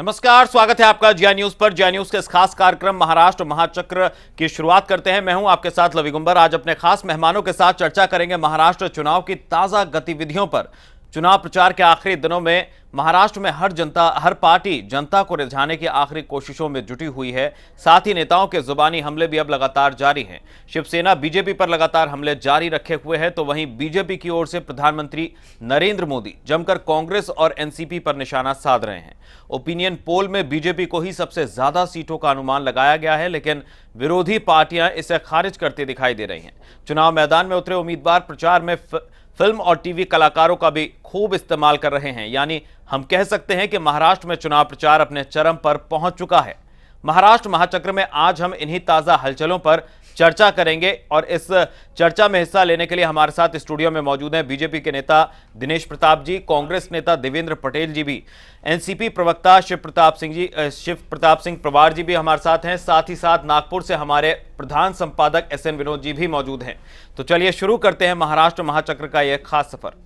नमस्कार, स्वागत है आपका जिया न्यूज पर। जिया न्यूज के इस खास कार्यक्रम महाराष्ट्र महाचक्र की शुरुआत करते हैं। मैं हूं आपके साथ लवी गुंबर। आज अपने खास मेहमानों के साथ चर्चा करेंगे महाराष्ट्र चुनाव की ताजा गतिविधियों पर। चुनाव प्रचार के आखिरी दिनों में महाराष्ट्र में हर पार्टी जनता को रिझाने की आखिरी कोशिशों में जुटी हुई है। साथ ही नेताओं के जुबानी हमले भी अब लगातार जारी हैं। शिवसेना बीजेपी पर लगातार हमले जारी रखे हुए है, तो वहीं बीजेपी की ओर से प्रधानमंत्री नरेंद्र मोदी जमकर कांग्रेस और एनसीपी पर निशाना साध रहे हैं। ओपिनियन पोल में बीजेपी को ही सबसे ज्यादा सीटों का अनुमान लगाया गया है, लेकिन विरोधी पार्टियां इसे खारिज करती दिखाई दे रही हैं। चुनाव मैदान में उतरे उम्मीदवार प्रचार में फिल्म और टीवी कलाकारों का भी खूब इस्तेमाल कर रहे हैं। यानी हम कह सकते हैं कि महाराष्ट्र में चुनाव प्रचार अपने चरम पर पहुंच चुका है। महाराष्ट्र महाचक्र में आज हम इन्हीं ताजा हलचलों पर चर्चा करेंगे और इस चर्चा में हिस्सा लेने के लिए हमारे साथ स्टूडियो में मौजूद हैं बीजेपी के नेता दिनेश प्रताप जी, कांग्रेस नेता देवेंद्र पटेल जी भी, एनसीपी प्रवक्ता शिव प्रताप सिंह पवार जी भी हमारे साथ हैं। साथ ही साथ नागपुर से हमारे प्रधान संपादक एसएन विनोद जी भी मौजूद हैं। तो चलिए शुरू करते हैं महाराष्ट्र महाचक्र का यह खास सफर।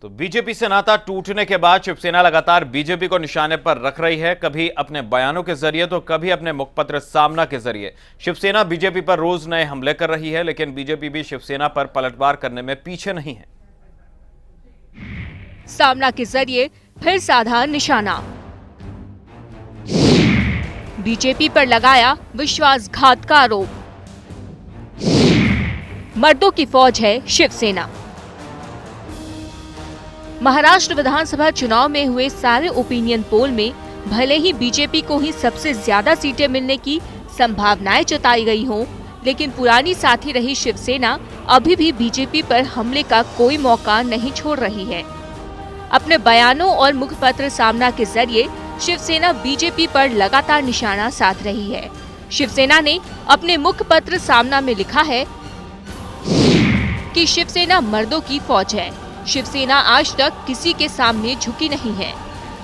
तो बीजेपी से नाता टूटने के बाद शिवसेना लगातार बीजेपी को निशाने पर रख रही है, कभी अपने बयानों के जरिए तो कभी अपने मुखपत्र सामना के जरिए। शिवसेना बीजेपी पर रोज नए हमले कर रही है, लेकिन बीजेपी भी शिवसेना पर पलटवार करने में पीछे नहीं है। सामना के जरिए फिर साधा निशाना, बीजेपी पर लगाया विश्वासघात का आरोप। मर्दों की फौज है शिवसेना। महाराष्ट्र विधानसभा चुनाव में हुए सारे ओपिनियन पोल में भले ही बीजेपी को ही सबसे ज्यादा सीटें मिलने की संभावनाएं जताई गई हों, लेकिन पुरानी साथी रही शिवसेना अभी भी बीजेपी पर हमले का कोई मौका नहीं छोड़ रही है। अपने बयानों और मुखपत्र सामना के जरिए शिवसेना बीजेपी पर लगातार निशाना साध रही है। शिवसेना ने अपने मुखपत्र सामना में लिखा है कि शिवसेना मर्दों की फौज है। शिवसेना आज तक किसी के सामने झुकी नहीं है।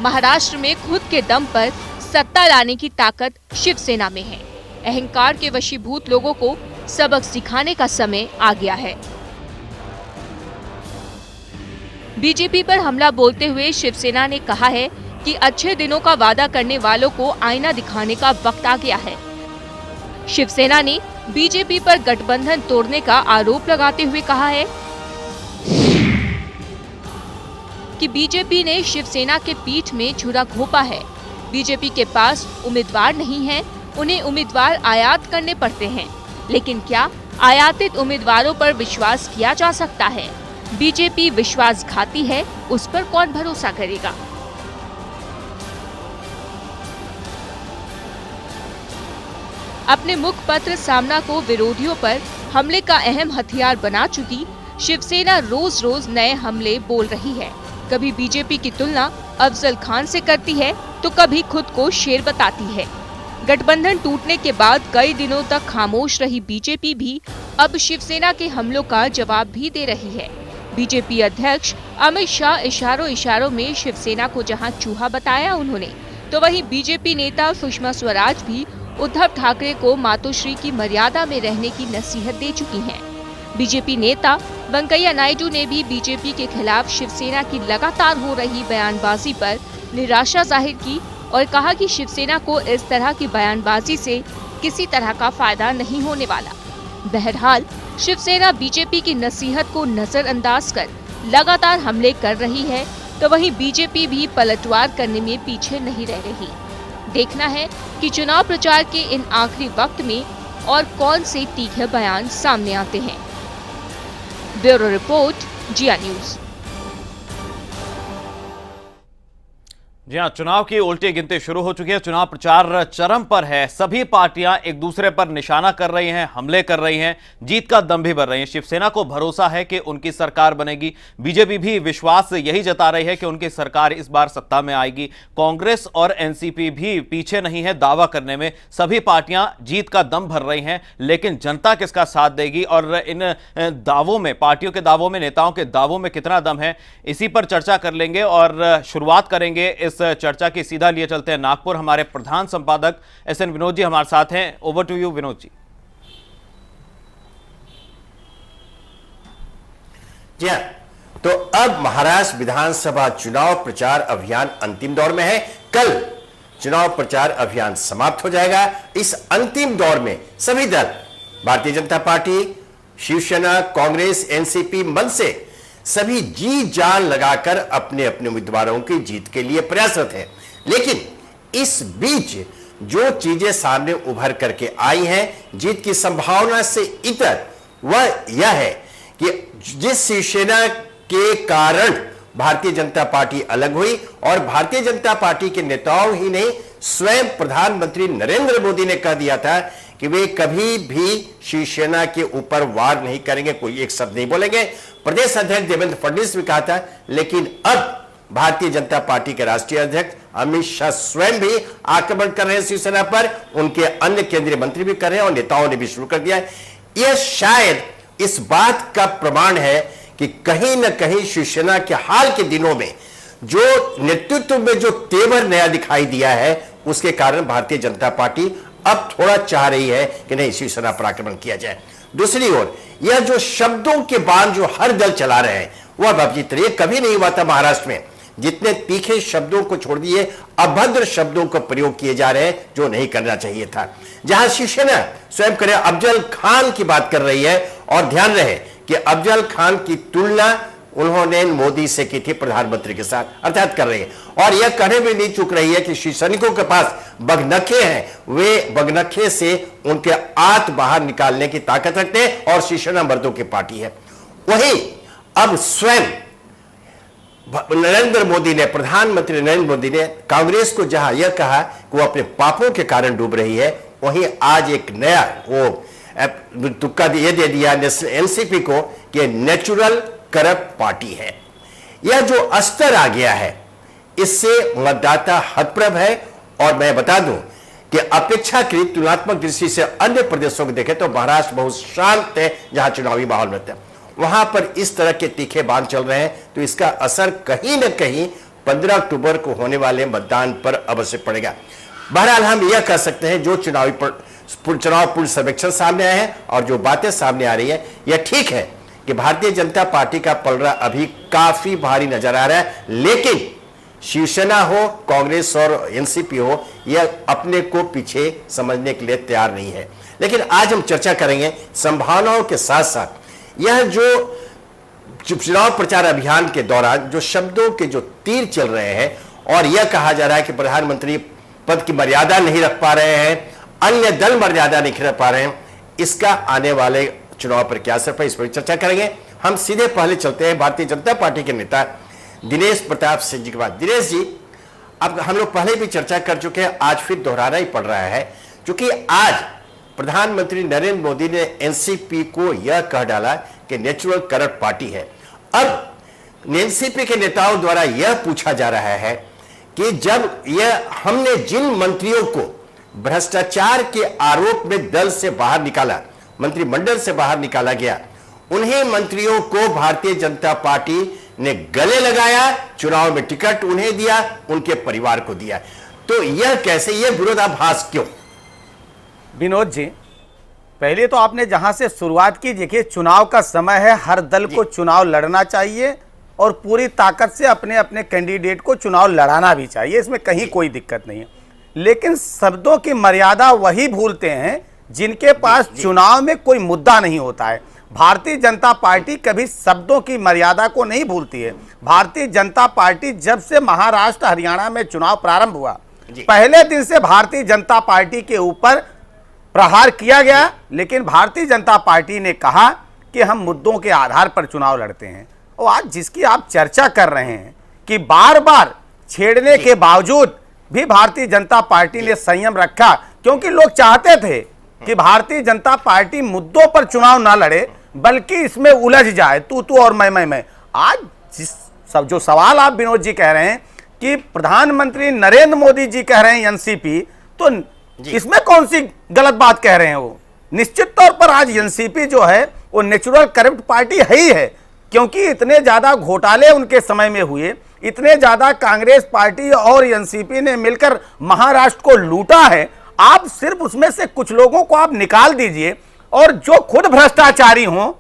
महाराष्ट्र में खुद के दम पर सत्ता लाने की ताकत शिवसेना में है। अहंकार के वशीभूत लोगों को सबक सिखाने का समय आ गया है। बीजेपी पर हमला बोलते हुए शिवसेना ने कहा है कि अच्छे दिनों का वादा करने वालों को आईना दिखाने का वक्त आ गया है। शिवसेना ने बीजेपी पर गठबंधन तोड़ने का आरोप लगाते हुए कहा है कि बीजेपी ने शिवसेना के पीठ में छुरा घोंपा है। बीजेपी के पास उम्मीदवार नहीं है, उन्हें उम्मीदवार आयात करने पड़ते हैं। लेकिन क्या आयातित उम्मीदवारों पर विश्वास किया जा सकता है? बीजेपी विश्वासघाती है, उस पर कौन भरोसा करेगा? अपने मुखपत्र सामना को विरोधियों पर हमले का अहम हथियार बना चुकी शिवसेना रोज रोज नए हमले बोल रही है। कभी बीजेपी की तुलना अफजल खान से करती है तो कभी खुद को शेर बताती है। गठबंधन टूटने के बाद कई दिनों तक खामोश रही बीजेपी भी अब शिवसेना के हमलों का जवाब भी दे रही है। बीजेपी अध्यक्ष अमित शाह इशारों में शिवसेना को जहां चूहा बताया उन्होंने, तो वहीं बीजेपी नेता सुषमा स्वराज भी उद्धव ठाकरे को मातोश्री की मर्यादा में रहने की नसीहत दे चुकी हैं। बीजेपी नेता वेंकैया नायडू ने भी बीजेपी के खिलाफ शिवसेना की लगातार हो रही बयानबाजी पर निराशा जाहिर की और कहा कि शिवसेना को इस तरह की बयानबाजी से किसी तरह का फायदा नहीं होने वाला। बहरहाल शिवसेना बीजेपी की नसीहत को नजरअंदाज कर लगातार हमले कर रही है, तो वहीं बीजेपी भी पलटवार करने में पीछे नहीं रह रही। देखना है कि चुनाव प्रचार के इन आखिरी वक्त में और कौन से तीखे बयान सामने आते हैं। ब्यूरो रिपोर्ट, जिया न्यूज। जी हाँ, चुनाव की उल्टी गिनती शुरू हो चुकी है। चुनाव प्रचार चरम पर है। सभी पार्टियां एक दूसरे पर निशाना कर रही हैं, हमले कर रही हैं, जीत का दम भी भर रही हैं। शिवसेना को भरोसा है कि उनकी सरकार बनेगी। बीजेपी भी विश्वास यही जता रही है कि उनकी सरकार इस बार सत्ता में आएगी। कांग्रेस और एनसीपी भी पीछे नहीं है दावा करने में। सभी पार्टियां जीत का दम भर रही हैं, लेकिन जनता किसका साथ देगी और इन दावों में, पार्टियों के दावों में, नेताओं के दावों में कितना दम है, इसी पर चर्चा कर लेंगे और शुरुआत करेंगे इस इस चर्चा की सीधा लिए चलते हैं नागपुर। हमारे प्रधान संपादक SN विनोद जी हमारे साथ हैं। Over to you Vinod ji. जी हाँ, तो अब महाराष्ट्र विधानसभा चुनाव प्रचार अभियान अंतिम दौर में है। कल चुनाव प्रचार अभियान समाप्त हो जाएगा। इस अंतिम दौर में सभी दल, भारतीय जनता पार्टी, शिवसेना, कांग्रेस, एनसीपी, मनसे, सभी जी जान लगाकर अपने अपने उम्मीदवारों की जीत के लिए प्रयासरत हैं। लेकिन इस बीच जो चीजें सामने उभर करके आई हैं जीत की संभावना से इतर, वह यह है कि जिस शिवसेना के कारण भारतीय जनता पार्टी अलग हुई और भारतीय जनता पार्टी के नेताओं ही नहीं, स्वयं प्रधानमंत्री नरेंद्र मोदी ने कह दिया था कि वे कभी भी शिवसेना के ऊपर वार नहीं करेंगे, कोई एक शब्द नहीं बोलेंगे। प्रदेश अध्यक्ष देवेंद्र फडणवीस भी कहा था। लेकिन अब भारतीय जनता पार्टी के राष्ट्रीय अध्यक्ष अमित शाह स्वयं भी आक्रमण कर रहे हैं शिवसेना पर, उनके अन्य केंद्रीय मंत्री भी कर रहे हैं और नेताओं ने भी शुरू कर दिया है। यह शायद इस बात का प्रमाण है कि कहीं ना कहीं शिवसेना के हाल के दिनों में जो नेतृत्व में जो तेवर नया दिखाई दिया है, उसके कारण भारतीय जनता पार्टी अब थोड़ा चाह रही है कि नहीं, शिवसेना पर आक्रमण किया जाए। दूसरी ओर यह जो शब्दों के बाण जो हर दल चला रहे हैं, वह बातचीत रही, कभी नहीं हुआ था महाराष्ट्र में। जितने तीखे शब्दों को छोड़ दिए, अभद्र शब्दों का प्रयोग किए जा रहे हैं जो नहीं करना चाहिए था। जहां शिवसेना स्वयं करे अफजल खान की बात कर रही है, और ध्यान रहे कि अफजल खान की तुलना उन्होंने मोदी से की थी प्रधानमंत्री के साथ, अर्थात कर रही है। और यह कहने में नहीं चूक रही है कि शिव सैनिकों के पास बगनखे हैं, वे बगनखे से उनके आत बाहर निकालने की ताकत रखते हैं और शिवसेना मर्दों की पार्टी है। वही अब स्वयं नरेंद्र मोदी ने, प्रधानमंत्री नरेंद्र मोदी ने कांग्रेस को जहां यह कहा कि वो अपने पापों के कारण डूब रही है, वहीं आज एक नया वो तुक्का ये दे दिया एनसीपी को कि नेचुरल करप्ट पार्टी है। यह जो स्तर आ गया है, इससे मतदाता हतप्रभ है। और मैं बता दूं कि अपेक्षाकृत तुलनात्मक दृष्टि से अन्य प्रदेशों को देखें तो महाराष्ट्र बहुत शांत है, जहां चुनावी माहौल रहता है। वहां पर इस तरह के तीखे बाण चल रहे हैं, तो इसका असर कहीं ना कहीं 15 अक्टूबर को होने वाले मतदान पर अवश्य पड़ेगा। बहरहाल हम यह कह सकते हैं, जो चुनाव पूर्व सर्वेक्षण सामने आए हैं और जो बातें सामने आ रही है, यह ठीक है कि भारतीय जनता पार्टी का पलड़ा अभी काफी भारी नजर आ रहा है। लेकिन शिवसेना हो, कांग्रेस और एनसीपी हो, यह अपने को पीछे समझने के लिए तैयार नहीं है। लेकिन आज हम चर्चा करेंगे संभावनाओं के साथ साथ यह जो चुनाव प्रचार अभियान के दौरान जो शब्दों के जो तीर चल रहे हैं, और यह कहा जा रहा है कि प्रधानमंत्री पद की मर्यादा नहीं रख पा रहे हैं, अन्य दल मर्यादा नहीं रख पा रहे हैं, इसका आने वाले चुनाव पर क्या असर है, इस पर चर्चा करेंगे। हम सीधे पहले चलते हैं भारतीय जनता पार्टी के नेता दिनेश प्रताप सिंह जी के बाद। दिनेश जी, अब हम लोग पहले भी चर्चा कर चुके हैं, आज फिर दोहराना ही पड़ रहा है, क्योंकि आज प्रधानमंत्री नरेंद्र मोदी ने एनसीपी को यह कह डाला कि नेचुरल करप्ट पार्टी है। अब एनसीपी के नेताओं द्वारा यह पूछा जा रहा है कि जब यह हमने जिन मंत्रियों को भ्रष्टाचार के आरोप में दल से बाहर निकाला, मंत्रिमंडल से बाहर निकाला गया, उन्हीं मंत्रियों को भारतीय जनता पार्टी ने गले लगाया, चुनाव में टिकट उन्हें दिया, उनके परिवार को दिया। तो यह कैसे, यह विरोधाभास क्यों? विनोद जी, पहले तो आपने जहां से शुरुआत की, देखिए चुनाव का समय है, हर दल को चुनाव लड़ना चाहिए और पूरी ताकत से अपने अपने कैंडिडेट को चुनाव लड़ाना भी चाहिए, इसमें कहीं कोई दिक्कत नहीं है। लेकिन शब्दों की मर्यादा वही भूलते हैं जिनके पास चुनाव में कोई मुद्दा नहीं होता है। भारतीय जनता पार्टी कभी शब्दों की मर्यादा को नहीं भूलती है। भारतीय जनता पार्टी जब से महाराष्ट्र हरियाणा में चुनाव प्रारंभ हुआ, पहले दिन से भारतीय जनता पार्टी के ऊपर प्रहार किया गया, लेकिन भारतीय जनता पार्टी ने कहा कि हम मुद्दों के आधार पर चुनाव लड़ते हैं। और आज जिसकी आप चर्चा कर रहे हैं कि बार बार छेड़ने के बावजूद भी भारतीय जनता पार्टी ने संयम रखा, क्योंकि लोग चाहते थे कि भारतीय जनता पार्टी मुद्दों पर चुनाव ना लड़े, बल्कि इसमें उलझ जाए, तू और मैं। आज जो सवाल आप विनोद जी कह रहे हैं कि प्रधानमंत्री नरेंद्र मोदी जी कह रहे हैं एनसीपी, तो इसमें कौन सी गलत बात कह रहे हैं वो? निश्चित तौर पर आज एनसीपी जो है वो नेचुरल करप्ट पार्टी है ही है, क्योंकि इतने ज्यादा घोटाले उनके समय में हुए इतने ज्यादा कांग्रेस पार्टी और एनसीपी ने मिलकर महाराष्ट्र को लूटा है, आप सिर्फ उसमें से कुछ लोगों को आप निकाल दीजिए और जो खुद भ्रष्टाचारी हों,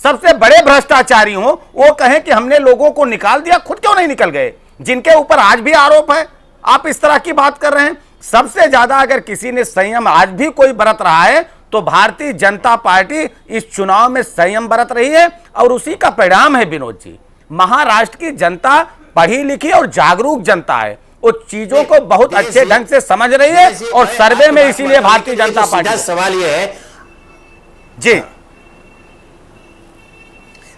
सबसे बड़े भ्रष्टाचारी हों, वो कहें कि हमने लोगों को निकाल दिया, खुद क्यों नहीं निकल गए, जिनके ऊपर आज भी आरोप है। आप इस तरह की बात कर रहे हैं। सबसे ज्यादा अगर किसी ने संयम आज भी कोई बरत रहा है तो भारतीय जनता पार्टी इस चुनाव में संयम बरत रही है और उसी का परिणाम है विनोद जी। महाराष्ट्र की जनता पढ़ी लिखी और जागरूक जनता है, वो चीजों को बहुत अच्छे ढंग से समझ रही है और सर्वे में इसीलिए भारतीय जनता पार्टी। सवाल यह है जी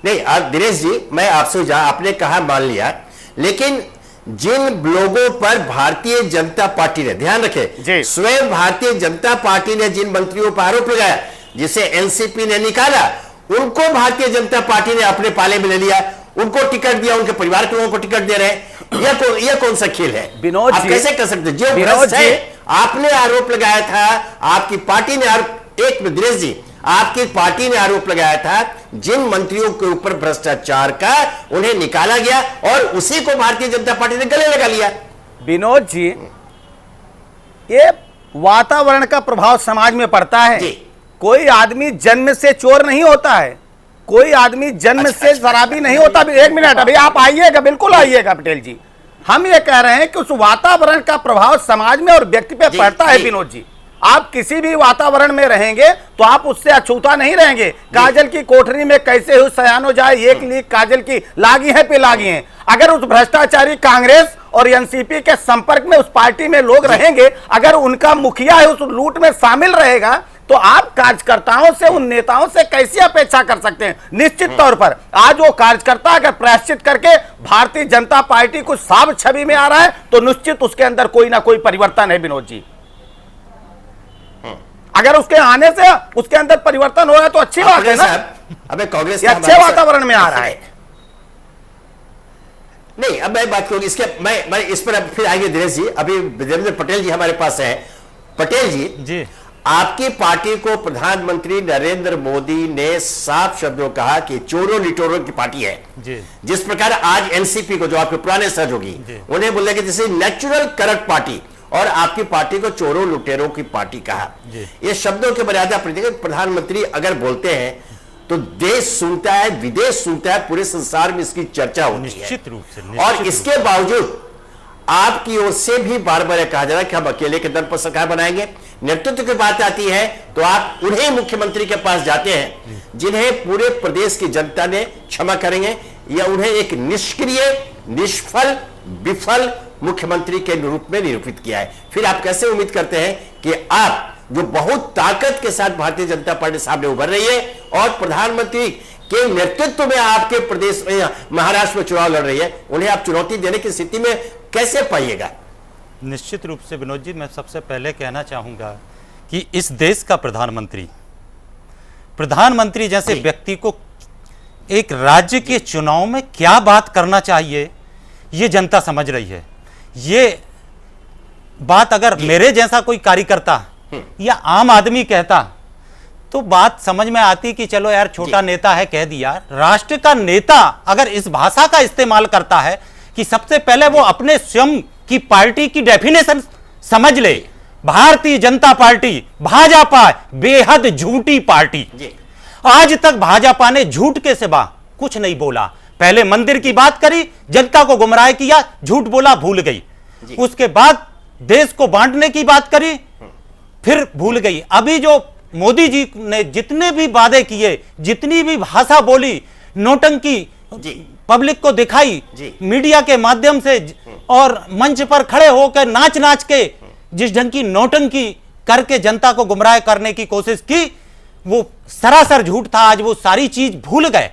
नहीं, आप दिनेश जी, मैं आपसे आपने कहा मान लिया, लेकिन जिन लोगों पर भारतीय जनता पार्टी ने, ध्यान रखें, स्वयं भारतीय जनता पार्टी ने जिन मंत्रियों पर आरोप लगाया, जिसे एनसीपी ने निकाला, उनको भारतीय जनता पार्टी ने अपने पाले में ले लिया, उनको टिकट दिया, उनके परिवार के लोगों को टिकट दे रहे हैं। यह कौन सा खेल है विनोद जी? कैसे कर सकते? जो भ्रष्ट है, आपने आरोप लगाया था, आपकी पार्टी ने एक मिनट दिनेश जी, आपकी पार्टी ने आरोप लगाया था जिन मंत्रियों के ऊपर भ्रष्टाचार का, उन्हें निकाला गया और उसी को भारतीय जनता पार्टी ने गले लगा लिया। विनोद जी, ये वातावरण का प्रभाव समाज में पड़ता है। कोई आदमी जन्म से चोर नहीं होता है, कोई आदमी जन्म से शराबी नहीं होता। एक मिनट, अभी आप आइएगा, बिल्कुल आइएगा पटेल जी। हम ये कह रहे हैं कि उस वातावरण का प्रभाव समाज में और व्यक्ति पे पड़ता है विनोद जी। आप किसी भी वातावरण में रहेंगे तो आप उससे अछूता नहीं रहेंगे। काजल की कोठरी में कैसे हो सयानो जाए, एक लीक काजल की लागी है पे लागी है। अगर उस भ्रष्टाचारी कांग्रेस और एनसीपी के संपर्क में उस पार्टी में लोग रहेंगे, अगर उनका मुखिया है उस लूट में शामिल रहेगा, तो आप कार्यकर्ताओं से, उन नेताओं से कैसी अपेक्षा कर सकते हैं? निश्चित तौर पर आज वो कार्यकर्ता अगर प्रायश्चित करके भारतीय जनता पार्टी को साफ छवि में आ रहा है तो निश्चित उसके अंदर कोई ना कोई परिवर्तन है विनोद जी। अगर उसके आने से उसके अंदर परिवर्तन हो रहा है तो अच्छी बात है ना। अबे कांग्रेस अच्छे वातावरण में आ रहा है। नहीं, अब मैं बात करूंगी इसके, मैं इस पर अब फिर आएंगे दिनेश जी। अभी देवेंद्र पटेल जी हमारे पास हैं। पटेल जी, आपकी पार्टी को प्रधानमंत्री नरेंद्र मोदी ने साफ शब्दों कहा कि चोरों लिटोरों की पार्टी है जी। जिस प्रकार आज एनसीपी को, जो आपके पुराने सहयोगी, उन्हें बोले कि जैसे नेचुरल करप्ट पार्टी, और आपकी पार्टी को चोरों लुटेरों की पार्टी कहा। ये शब्दों के मर्यादा प्रधानमंत्री अगर बोलते हैं तो देश सुनता है, विदेश सुनता है, पूरे संसार में इसकी चर्चा होती है निश्चित रूप से। और इसके बावजूद आपकी ओर से भी बार बार कहा जा रहा है कि हम अकेले के दम पर सरकार बनाएंगे। नेतृत्व की बात आती है तो आप उन्हें मुख्यमंत्री के पास जाते हैं जिन्हें पूरे प्रदेश की जनता ने क्षमा करेंगे, या उन्हें एक निष्क्रिय, निष्फल, विफल मुख्यमंत्री के रूप में निरूपित किया है। फिर आप कैसे उम्मीद करते हैं कि आप, जो बहुत ताकत के साथ भारतीय जनता पार्टी सामने उभर रही है और प्रधानमंत्री के नेतृत्व में आपके प्रदेश में, महाराष्ट्र में चुनाव लड़ रही है, उन्हें आप चुनौती देने की स्थिति में कैसे पाइएगा? निश्चित रूप से विनोद जी, मैं सबसे पहले कहना चाहूंगा कि इस देश का प्रधानमंत्री जैसे व्यक्ति को एक राज्य के चुनाव में क्या बात करना चाहिए, ये जनता समझ रही है। ये बात अगर मेरे जैसा कोई कार्यकर्ता या आम आदमी कहता तो बात समझ में आती कि चलो यार छोटा नेता है, कह दिया। राष्ट्र का नेता अगर इस भाषा का इस्तेमाल करता है कि सबसे पहले वो अपने स्वयं की पार्टी की डेफिनेशन समझ ले। भारतीय जनता पार्टी, भाजपा बेहद झूठी पार्टी। आज तक भाजपा ने झूठ के सिवा कुछ नहीं बोला। पहले मंदिर की बात करी, जनता को गुमराह किया, झूठ बोला, भूल गई। उसके बाद देश को बांटने की बात करी, फिर भूल गई। अभी जो मोदी जी ने जितने भी वादे किए, जितनी भी भाषा बोली, नौटंकी पब्लिक को दिखाई मीडिया के माध्यम से, और मंच पर खड़े होकर नाच नाच के जिस ढंग की नौटंकी करके जनता को गुमराह करने की कोशिश की, वो सरासर झूठ था। आज वो सारी चीज भूल गए।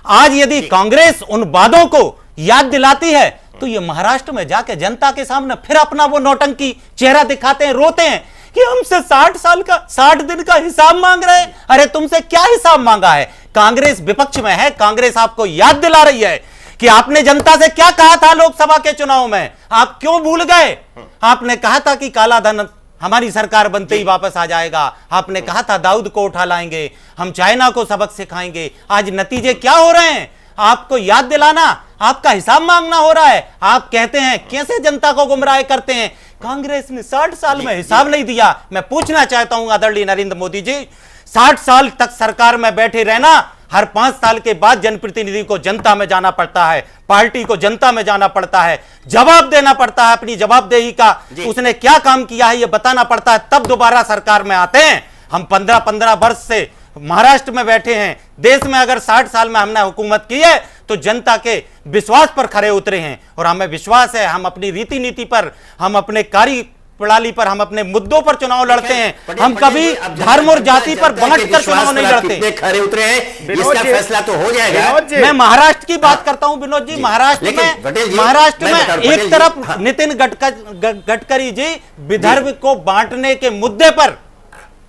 आज यदि कांग्रेस उन वादों को याद दिलाती है तो ये महाराष्ट्र में जाके जनता के सामने फिर अपना वो नौटंकी चेहरा दिखाते हैं, रोते हैं कि हमसे 60 दिन का हिसाब मांग रहे हैं। अरे तुमसे क्या हिसाब मांगा है? कांग्रेस विपक्ष में है, कांग्रेस आपको याद दिला रही है कि आपने जनता से क्या कहा था लोकसभा के चुनाव में। आप क्यों भूल गए? आपने कहा था कि काला धन हमारी सरकार बनते ही वापस आ जाएगा। आपने कहा था दाऊद को उठा लाएंगे, हम चाइना को सबक सिखाएंगे। आज नतीजे क्या हो रहे हैं? आपको याद दिलाना, आपका हिसाब मांगना हो रहा है। आप कहते हैं कैसे जनता को गुमराह करते हैं। कांग्रेस ने 60 साल में हिसाब नहीं दिया। मैं पूछना चाहता हूं आदरणीय नरेंद्र मोदी जी, 60 साल तक सरकार में बैठे रहना, हर 5 साल के बाद जनप्रतिनिधि को जनता में जाना पड़ता है, पार्टी को जनता में जाना पड़ता है, जवाब देना पड़ता है, अपनी जवाबदेही का उसने क्या काम किया है यह बताना पड़ता है, तब दोबारा सरकार में आते हैं। हम 15-15 वर्ष से महाराष्ट्र में बैठे हैं। देश में अगर 60 साल में हमने हुकूमत की है तो जनता के विश्वास पर खरे उतरे हैं, और हमें विश्वास है हम अपनी रीति नीति पर, हम अपने कार्य प्रणाली पर, हम अपने मुद्दों पर चुनाव लड़ते हैं। हम कभी धर्म और जाति पर बांट कर चुनाव नहीं लड़ते। खरे उतरे हैं, इसका फैसला तो हो जाएगा। मैं महाराष्ट्र की बात करता हूं विनोद जी। महाराष्ट्र में एक तरफ नितिन गडकरी जी विदर्भ को बांटने के मुद्दे पर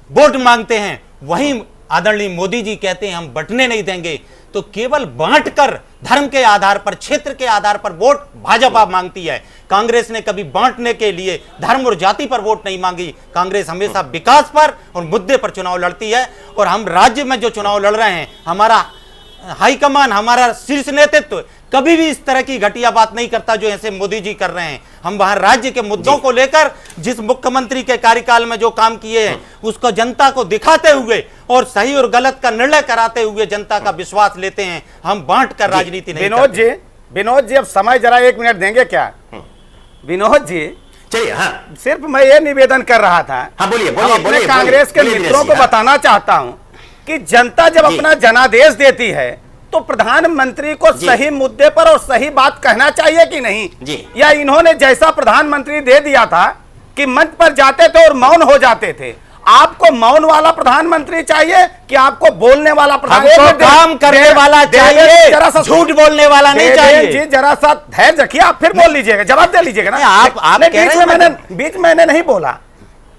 वोट मांगते हैं, वहीं आदरणीय मोदी जी कहते हैं हम बंटने नहीं देंगे। तो केवल बांटकर धर्म के आधार पर, क्षेत्र के आधार पर वोट भाजपा मांगती है। कांग्रेस ने कभी बांटने के लिए धर्म और जाति पर वोट नहीं मांगी। कांग्रेस हमेशा विकास पर और मुद्दे पर चुनाव लड़ती है। और हम राज्य में जो चुनाव लड़ रहे हैं, हमारा हाईकमान, हमारा शीर्ष नेतृत्व कभी भी इस तरह की घटिया बात नहीं करता जो ऐसे मोदी जी कर रहे हैं। हम वहां राज्य के मुद्दों को लेकर, जिस मुख्यमंत्री के कार्यकाल में जो काम किए हैं उसको जनता को दिखाते हुए और सही और गलत का निर्णय कराते हुए जनता का विश्वास लेते हैं। हम बांट कर राजनीति नहीं करते। विनोद जी अब समय जरा 1 मिनट देंगे क्या? विनोद जी चलिए, हाँ, सिर्फ मैं ये निवेदन कर रहा था, हाँ, बोलिए अपने कांग्रेस के मित्रों को बताना चाहता हूं कि जनता जब अपना जनादेश देती है तो प्रधानमंत्री को सही मुद्दे पर और सही बात कहना चाहिए कि नहीं जी। या इन्होंने जैसा प्रधानमंत्री दे दिया था कि मंच पर जाते थे और मौन हो जाते थे। आपको मौन वाला प्रधानमंत्री चाहिए कि आपको बोलने वाला प्रधानमंत्री? काम करने वाला चाहिए, जरा सा झूठ बोलने वाला नहीं चाहिए। जी जरा सा धैर्य रखिए, आप फिर बोल लीजिएगा, जवाब दे लीजिएगा ना। आप बीच में मैंने नहीं बोला।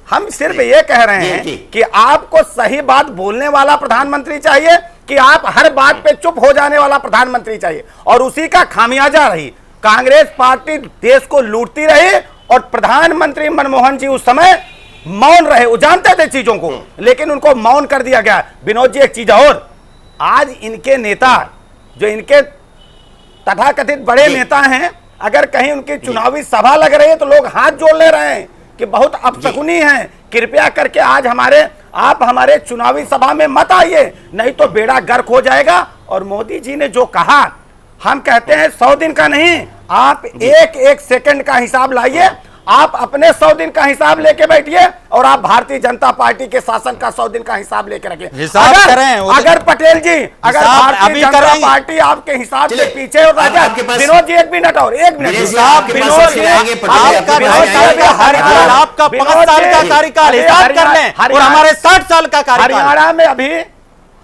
हम सिर्फ ये कह रहे हैं कि आपको सही बात बोलने वाला प्रधानमंत्री चाहिए कि आप हर बात पे चुप हो जाने वाला प्रधानमंत्री चाहिए। और उसी का खामियाजा रही कांग्रेस पार्टी, देश को लूटती रही और प्रधानमंत्री मनमोहन जी उस समय मौन रहे। वो जानते थे चीजों को, लेकिन उनको मौन कर दिया गया। विनोद जी एक चीज और, आज इनके नेता जो इनके तथाकथित बड़े नेता हैं, अगर कहीं उनकी चुनावी सभा लग रही है तो लोग हाथ जोड़ ले रहे हैं कि बहुत अपशकुनी है, कृपया करके आज आप हमारे चुनावी सभा में मत आइए, नहीं तो बेड़ा गर्क हो जाएगा। और मोदी जी ने जो कहा, हम कहते हैं 100 दिन का नहीं, आप एक सेकंड का हिसाब लाइए। आप अपने 100 दिन का हिसाब लेके बैठिए और आप भारतीय जनता पार्टी के शासन का 100 दिन का हिसाब लेके रखिए। अगर पटेल जी, अगर भारतीय जनता पार्टी आपके हिसाब से पीछे और राजा, विनोद जी 1 मिनट और 1 मिनट, आपका 5 साल का कार्यकाल हिसाब कर लें और हमारे 60 साल का कार्यकाल। हरियाणा में अभी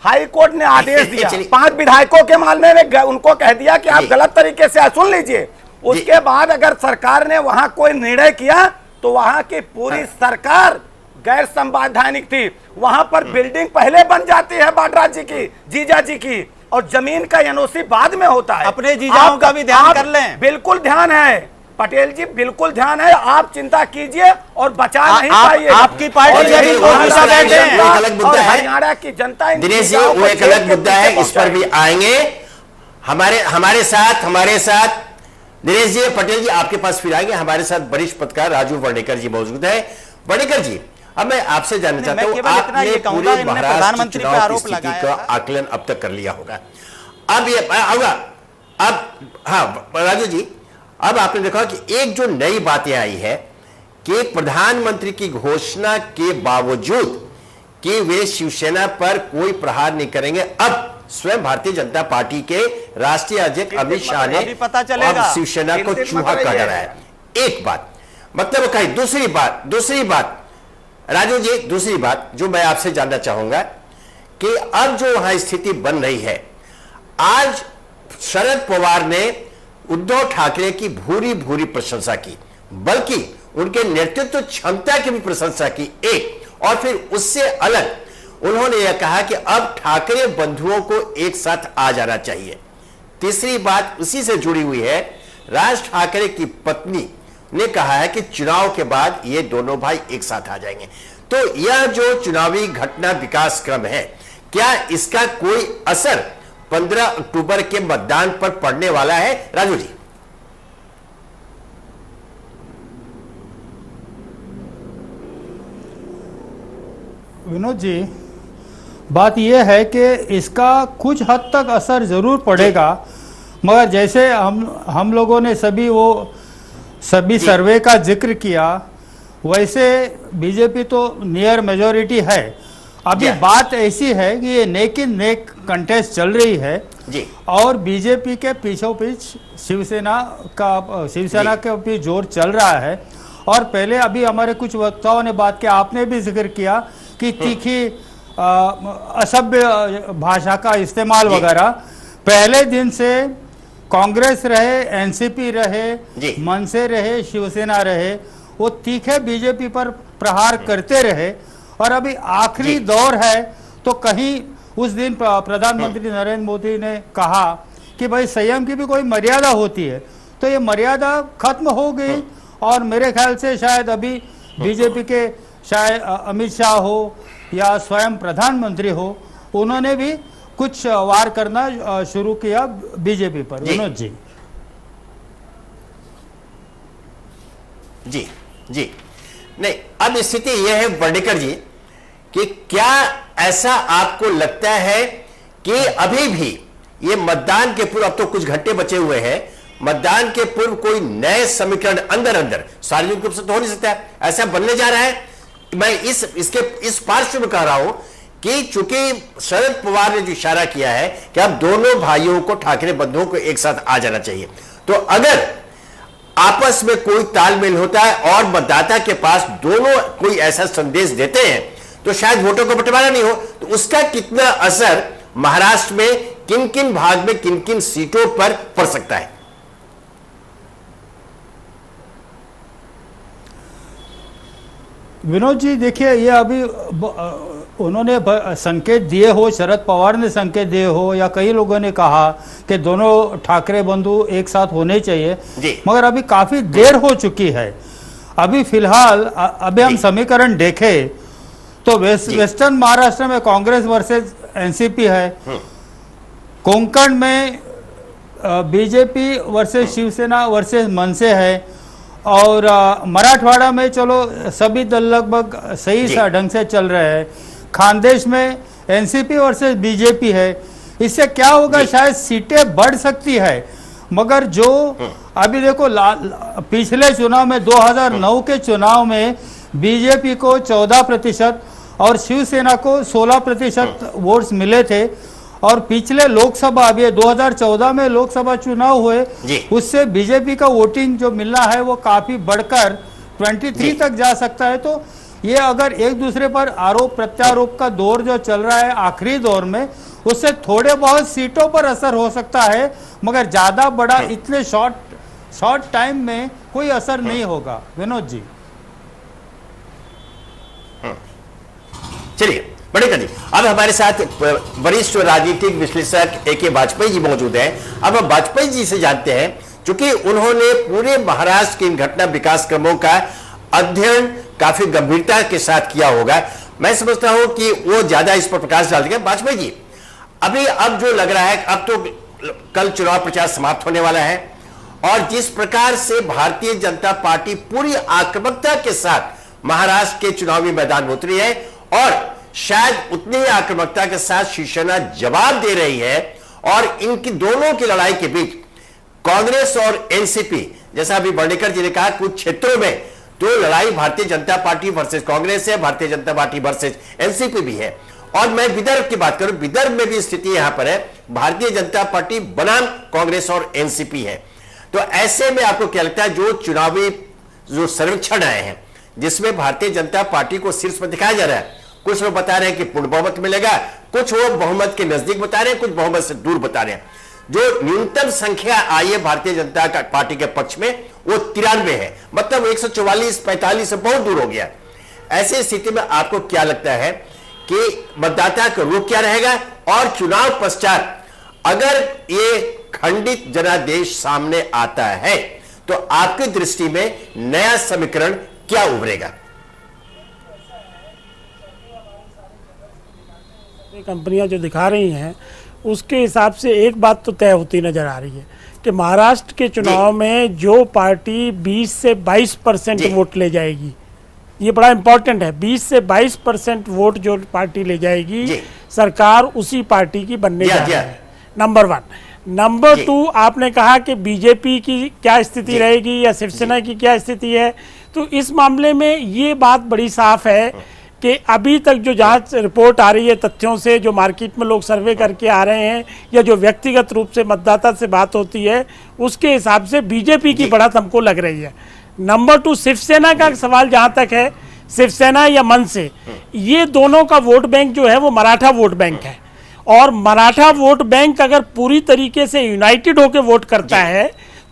हाई कोर्ट ने आदेश दिया, 5 विधायकों के मामले में उनको कह दिया कि आप गलत तरीके से सुन लीजिए। उसके बाद अगर सरकार ने वहां कोई निर्णय किया तो वहां की पूरी सरकार गैर संवैधानिक थी। वहां पर बिल्डिंग पहले बन जाती है वाड्रा जी की, जीजा जी की, और जमीन का एनओसी बाद में होता है। अपने जीजाओं का भी ध्यान कर लें। बिल्कुल ध्यान है पटेल जी, बिल्कुल ध्यान है। आप चिंता कीजिए और बचा नहीं पाइए। आपकी पार्टी हरियाणा की जनता, दिनेश जी वो एक अलग मुद्दा है, इस पर भी आएंगे। हमारे साथ दिनेश जी, पटेल जी आपके पास फिर आएंगे। हमारे साथ वरिष्ठ पत्रकार राजू वर्णेकर जी मौजूद है। वर्णेकर जी, अब मैं आपसे जानना चाहता हूं, आपने पूरे महाराष्ट्र चुनाव की स्थिति का आकलन अब तक कर लिया होगा। अब ये होगा, अब हाँ राजू जी, अब आपने देखा कि एक जो नई बातें आई है कि प्रधानमंत्री की घोषणा के बावजूद कि वे शिवसेना पर कोई प्रहार नहीं करेंगे, अब स्वयं भारतीय जनता पार्टी के राष्ट्रीय अध्यक्ष अमित शाह ने अब शिवसेना को चूहा कह रहा है। एक बात मतलब कही, दूसरी बात राजू जी, दूसरी बात जो मैं आपसे जानना चाहूंगा कि अब जो वहां स्थिति बन रही है, आज शरद पवार ने उद्धव ठाकरे की भूरी प्रशंसा की, बल्कि उनके नेतृत्व क्षमता की भी प्रशंसा की एक, और फिर उससे अलग उन्होंने यह कहा कि अब ठाकरे बंधुओं को एक साथ आ जाना चाहिए। तीसरी बात उसी से जुड़ी हुई है, राज ठाकरे की पत्नी ने कहा है कि चुनाव के बाद ये दोनों भाई एक साथ आ जाएंगे। तो यह जो चुनावी घटना विकास क्रम है, क्या इसका कोई असर 15 अक्टूबर के मतदान पर पड़ने वाला है? राजू जी। विनोद जी, बात यह है कि इसका कुछ हद तक असर जरूर पड़ेगा, मगर जैसे हम लोगों ने सभी सर्वे का जिक्र किया, वैसे बीजेपी तो नियर मेजॉरिटी है। अभी बात ऐसी है कि ये नेक इन नेक कंटेस्ट चल रही है जी। और बीजेपी के पीछों पीछ शिवसेना का भी जोर चल रहा है। और पहले अभी हमारे कुछ वक्ताओं ने बात किया, आपने भी जिक्र किया कि तीखी असभ्य भाषा का इस्तेमाल वगैरह। पहले दिन से कांग्रेस रहे, एनसीपी रहे, मनसे रहे, शिवसेना रहे, वो तीखे बीजेपी पर प्रहार करते रहे। और अभी आखिरी दौर है तो कहीं उस दिन प्रधानमंत्री नरेंद्र मोदी ने कहा कि भाई संयम की भी कोई मर्यादा होती है, तो ये मर्यादा खत्म हो गई। और मेरे ख्याल से शायद अभी बीजेपी के शायद अमित शाह हो या स्वयं प्रधानमंत्री हो, उन्होंने भी कुछ वार करना शुरू किया बीजेपी पर। विनोद जी। जी जी नहीं, अब स्थिति यह है वर्णिकर जी कि क्या ऐसा आपको लगता है कि अभी भी ये मतदान के पूर्व, अब तो कुछ घंटे बचे हुए हैं, मतदान के पूर्व कोई नए समीकरण अंदर सार्वजनिक रूप से तो हो नहीं सकता, ऐसा बनने जा रहा है? मैं इस पार्श्व में कह रहा हूं कि चूंकि शरद पवार ने जो इशारा किया है कि अब दोनों भाइयों को, ठाकरे बंधुओं को एक साथ आ जाना चाहिए, तो अगर आपस में कोई तालमेल होता है और मतदाता के पास दोनों कोई ऐसा संदेश देते हैं तो शायद वोटों का बंटवारा नहीं हो, तो उसका कितना असर महाराष्ट्र में किन किन भाग में, किन किन सीटों पर पड़ सकता है? विनोद जी देखिए, ये अभी उन्होंने संकेत दिए हो, शरद पवार ने संकेत दिए हो या कई लोगों ने कहा कि दोनों ठाकरे बंधु एक साथ होने चाहिए, मगर अभी काफी देर हो चुकी है। अभी फिलहाल अभी हम समीकरण देखें तो वेस्टर्न महाराष्ट्र में कांग्रेस वर्सेस एनसीपी है, कोंकण में बीजेपी वर्सेस शिवसेना वर्सेस मनसे है, और मराठवाड़ा में चलो सभी दल लगभग सही ढंग से चल रहे हैं, खानदेश में एनसीपी वर्सेस बीजेपी है। इससे क्या होगा, शायद सीटें बढ़ सकती है, मगर जो अभी देखो पिछले चुनाव में 2009 के चुनाव में बीजेपी को 14% और शिवसेना को 16% वोट्स मिले थे। और पिछले लोकसभा, अभी 2014 में लोकसभा चुनाव हुए, उससे बीजेपी का वोटिंग जो मिलना है वो काफी बढ़कर 23 तक जा सकता है। तो ये अगर एक दूसरे पर आरोप प्रत्यारोप का दौर जो चल रहा है आखिरी दौर में, उससे थोड़े बहुत सीटों पर असर हो सकता है, मगर ज्यादा बड़ा इतने शॉर्ट टाइम में कोई असर नहीं होगा। विनोद जी। चलिए बड़े जी, अब हमारे साथ वरिष्ठ राजनीतिक विश्लेषक ए.के. वाजपेयी जी मौजूद हैं। अब हम वाजपेयी जी से जानते हैं, क्योंकि उन्होंने पूरे महाराष्ट्र के इन घटना विकास क्रमों का अध्ययन काफी गंभीरता के साथ किया होगा। मैं समझता हूं कि वो ज्यादा इस पर प्रकाश डाल देंगे। वाजपेयी जी, अभी अब जो लग रहा है, अब तो कल चुनाव प्रचार समाप्त होने वाला है, और जिस प्रकार से भारतीय जनता पार्टी पूरी आक्रामकता के साथ महाराष्ट्र के चुनावी मैदान में उतरी है, और शायद उतनी ही आक्रामकता के साथ शिवसेना जवाब दे रही है, और इनकी दोनों की लड़ाई के बीच कांग्रेस और एनसीपी, जैसा अभी वर्णिकर जी ने कहा, कुछ क्षेत्रों में तो लड़ाई भारतीय जनता पार्टी वर्सेस कांग्रेस है, Bharatiya Janata party versus NCP भी है। और मैं विदर्भ की बात करूं, विदर्भ में भी स्थिति यहां पर है, भारतीय जनता पार्टी बनाम कांग्रेस और एनसीपी है। तो ऐसे में आपको क्या लगता है, जो चुनावी जो सर्वेक्षण आए हैं जिसमें भारतीय जनता पार्टी को शीर्ष पर दिखाया जा रहा है, कुछ लोग बता रहे हैं कि पूर्ण बहुमत मिलेगा, कुछ वो बहुमत के नजदीक बता रहे हैं, कुछ बहुमत से दूर बता रहे हैं। जो न्यूनतम संख्या आई है भारतीय जनता पार्टी के पक्ष में वो 93 है, मतलब 144-45 से बहुत दूर हो गया। ऐसी स्थिति में आपको क्या लगता है कि मतदाता का रुख क्या रहेगा, और चुनाव पश्चात अगर ये खंडित जनादेश सामने आता है तो आपकी दृष्टि में नया समीकरण क्या उभरेगा? कंपनियां जो दिखा रही हैं उसके हिसाब से एक बात तो तय होती नजर आ रही है कि महाराष्ट्र के चुनाव में जो पार्टी 20 से 22% वोट ले जाएगी, ये बड़ा इंपॉर्टेंट है, 20 से 22% वोट जो पार्टी ले जाएगी सरकार उसी पार्टी की बनने जा रही है, नंबर 1। नंबर 2, आपने कहा कि बीजेपी की क्या स्थिति रहेगी या शिवसेना की क्या स्थिति है, तो इस मामले में ये बात बड़ी साफ है कि अभी तक जो जांच रिपोर्ट आ रही है तथ्यों से, जो मार्केट में लोग सर्वे करके आ रहे हैं या जो व्यक्तिगत रूप से मतदाता से बात होती है, उसके हिसाब से बीजेपी की बढ़त हमको लग रही है। नंबर 2, शिवसेना का सवाल जहाँ तक है, शिवसेना या मन से, ये दोनों का वोट बैंक जो है वो मराठा वोट बैंक है, और मराठा वोट बैंक अगर पूरी तरीके से यूनाइटेड होकर वोट करता है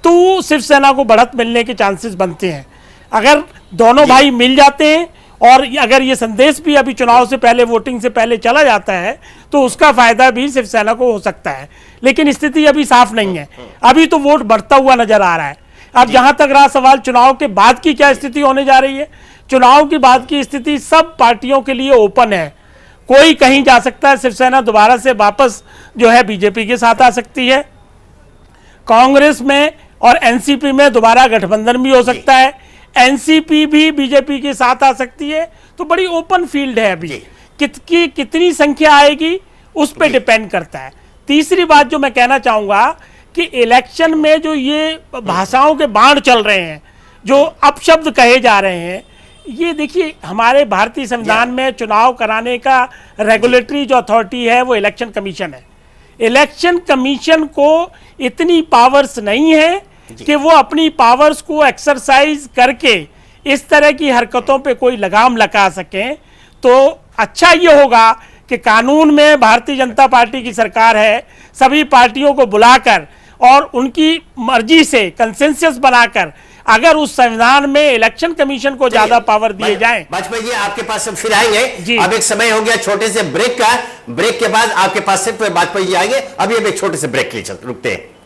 तो शिवसेना को बढ़त मिलने के चांसेस बनते हैं। अगर दोनों भाई मिल जाते हैं और अगर ये संदेश भी अभी चुनाव से पहले, वोटिंग से पहले चला जाता है तो उसका फायदा भी शिवसेना को हो सकता है, लेकिन स्थिति अभी साफ नहीं है, अभी तो वोट बढ़ता हुआ नजर आ रहा है। अब जहां तक रहा सवाल चुनाव के बाद की क्या स्थिति होने जा रही है, चुनाव के बाद की स्थिति सब पार्टियों के लिए ओपन है, कोई कहीं जा सकता है। शिवसेना दोबारा से वापस जो है बीजेपी के साथ आ सकती है, कांग्रेस में और एनसीपी में दोबारा गठबंधन भी हो सकता है, एनसीपी भी बीजेपी के साथ आ सकती है, तो बड़ी ओपन फील्ड है अभी। कितनी संख्या आएगी उस पर डिपेंड करता है। तीसरी बात जो मैं कहना चाहूंगा कि इलेक्शन में जो ये भाषाओं के बाढ़ चल रहे हैं, जो अपशब्द कहे जा रहे हैं, ये देखिए हमारे भारतीय संविधान में चुनाव कराने का रेगुलेटरी जो अथॉरिटी है वो इलेक्शन कमीशन है। इलेक्शन कमीशन को इतनी पावर्स नहीं है कि वो अपनी पावर्स को एक्सरसाइज करके इस तरह की हरकतों पे कोई लगाम लगा सकें। तो अच्छा ये होगा कि कानून में भारतीय जनता पार्टी की सरकार है, सभी पार्टियों को बुलाकर और उनकी मर्जी से कंसेंसस बनाकर अगर उस संविधान में इलेक्शन कमीशन को ज्यादा पावर दिए जाएं। वाजपेयी जी आपके पास हम फिर आएंगे, जी। अब एक समय हो गया छोटे से ब्रेक का, ब्रेक के बाद आपके पास सिर्फ वाजपेयी जी आएंगे, अभी हम एक छोटे से ब्रेक के लिए रुकते हैं।